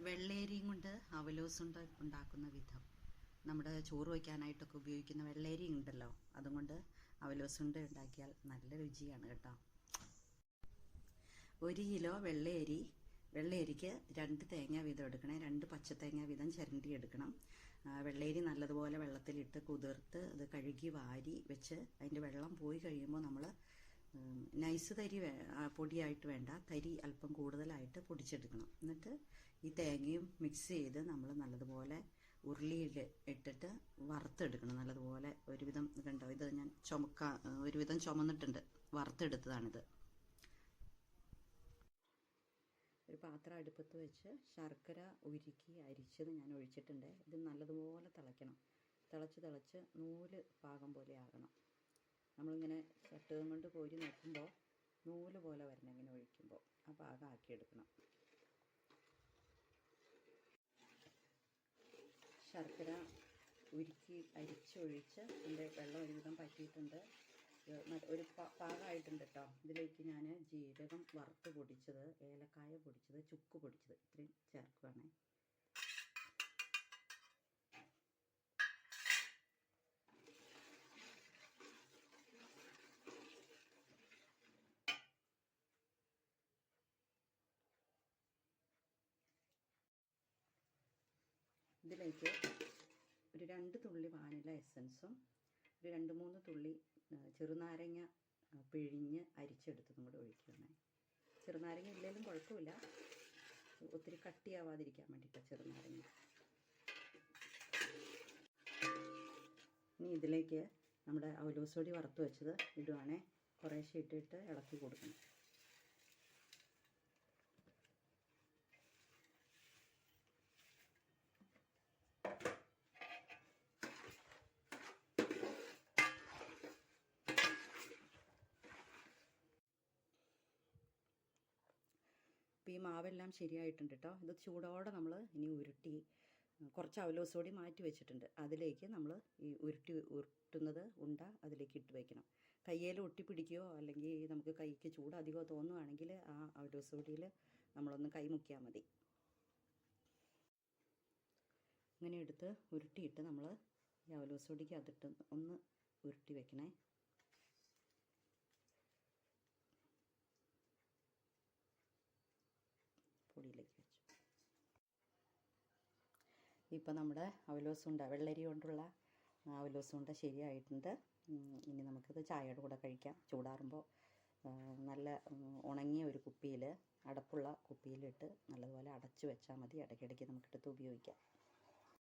വെള്ളേരിയും കൊണ്ട് അവലോസുണ്ട ഉണ്ടാക്കുന്ന വിധം. നമ്മുടെ ചോറ് വയ്ക്കാനായിട്ടൊക്കെ ഉപയോഗിക്കുന്ന വെള്ളേരി ഉണ്ടല്ലോ, അതുകൊണ്ട് അവലോസുണ്ട ഉണ്ടാക്കിയാൽ നല്ല രുചിയാണ് കേട്ടോ. 1 കിലോ വെള്ളേരിക്ക് 2 തേങ്ങ വീതം എടുക്കണേ. 2 പച്ചത്തേങ്ങ വീതം ചിരണ്ടി എടുക്കണം. വെള്ളേരി നല്ലതുപോലെ വെള്ളത്തിലിട്ട് കുതിർത്ത് അത് കഴുകി വാരി വെച്ച് അതിൻ്റെ വെള്ളം പോയി കഴിയുമ്പോൾ നമ്മൾ നൈസ് തരി പൊടിയായിട്ട് വേണ്ട, തരി അല്പം കൂടുതലായിട്ട് പൊടിച്ചെടുക്കണം. എന്നിട്ട് ഈ തേങ്ങയും മിക്സ് ചെയ്ത് നമ്മൾ നല്ലതുപോലെ ഉരുളിയിൽ ഇട്ടിട്ട് വറുത്തെടുക്കണം. നല്ലതുപോലെ ഒരുവിധം കണ്ടോ, ഇത് ഞാൻ ഒരുവിധം ചുമന്നിട്ടുണ്ട്, വറുത്തെടുത്തതാണിത്. ഒരു പാത്രം അടുപ്പത്ത് വെച്ച് ശർക്കര ഉരുക്കി അരിച്ചത് ഞാൻ ഒഴിച്ചിട്ടുണ്ട്. ഇത് നല്ലതുപോലെ തിളയ്ക്കണം. തിളച്ച് നൂല് പാകം പോലെ ആകണം. നമ്മളിങ്ങനെ ചട്ടുകം കൊണ്ട് കോരി നോക്കുമ്പോൾ നൂല് പോലെ വരണം. ഇങ്ങനെ ഒഴിക്കുമ്പോൾ ആ പാകം ആക്കിയെടുക്കണം. ശർക്കര ഉരുക്കി അരിച്ചൊഴിച്ച് അതിൻ്റെ വെള്ളം ഒരുവിധം പറ്റിയിട്ടുണ്ട്. ഒരു പാകമായിട്ടുണ്ട് കേട്ടോ. ഇതിലേക്ക് ഞാൻ ജീരകം വറുത്ത് പൊടിച്ചത്, ഏലക്കായ പൊടിച്ചത്, ചുക്ക് പൊടിച്ചത് ഇത്രയും ചേർക്കുകയാണേ. ഇതിലേക്ക് ഒരു 2 തുള്ളി വാനില എസൻസും ഒരു 2-3 തുള്ളി ചെറുനാരങ്ങ പിഴിഞ്ഞ് അരിച്ചെടുത്തതും കൂടെ ഒഴിക്കുകയാണ്. ചെറുനാരങ്ങ ഇല്ലെങ്കിലും കുഴപ്പമില്ല, ഒത്തിരി കട്ടിയാവാതിരിക്കാൻ വേണ്ടിയിട്ടാണ് ചെറുനാരങ്ങ. ഇനി ഇതിലേക്ക് നമ്മുടെ അവലോസുപൊടി വറുത്ത് വെച്ചത് ഇടുവാണേ. കുറേശ്ശെ ഇട്ടിട്ട് ഇളക്കി കൊടുക്കണം. ഈ മാവെല്ലാം ശരിയായിട്ടുണ്ട് കേട്ടോ. ഇത് ചൂടോടെ നമ്മൾ ഇനി ഉരുട്ടി കുറച്ച് അവലോസുപൊടി മാറ്റി വെച്ചിട്ടുണ്ട്. അതിലേക്ക് നമ്മൾ ഈ ഉരുട്ടുന്നത് ഉണ്ട അതിലേക്ക് ഇട്ട് വയ്ക്കണം. കയ്യിൽ ഒട്ടിപ്പിടിക്കുകയോ അല്ലെങ്കിൽ നമുക്ക് കൈക്ക് ചൂട് അധികമോ തോന്നുകയാണെങ്കിൽ ആ അവലോസുപൊടിയിൽ നമ്മളൊന്ന് കൈ മുക്കിയാൽ മതി. ഇങ്ങനെ എടുത്ത് ഉരുട്ടിയിട്ട് നമ്മൾ ഈ അവലോസുപൊടിക്ക് അതിട്ട് ഒന്ന് ഉരുട്ടി വെക്കണേ. പൊടിയിലേക്ക് വെച്ചു. ഇപ്പോൾ നമ്മുടെ അവലോസുണ്ട, വെള്ളരി കൊണ്ടുള്ള അവലോസുണ്ട ശരിയായിട്ടുണ്ട്. ഇനി നമുക്കിത് ചായയുടെ കൂടെ കഴിക്കാം. ചൂടാറുമ്പോൾ നല്ല ഉണങ്ങിയ ഒരു കുപ്പിയിൽ, അടപ്പുള്ള കുപ്പിയിലിട്ട് നല്ലതുപോലെ അടച്ചു വെച്ചാൽ മതി. ഇടയ്ക്കിടയ്ക്ക് നമുക്കെടുത്ത് ഉപയോഗിക്കാം.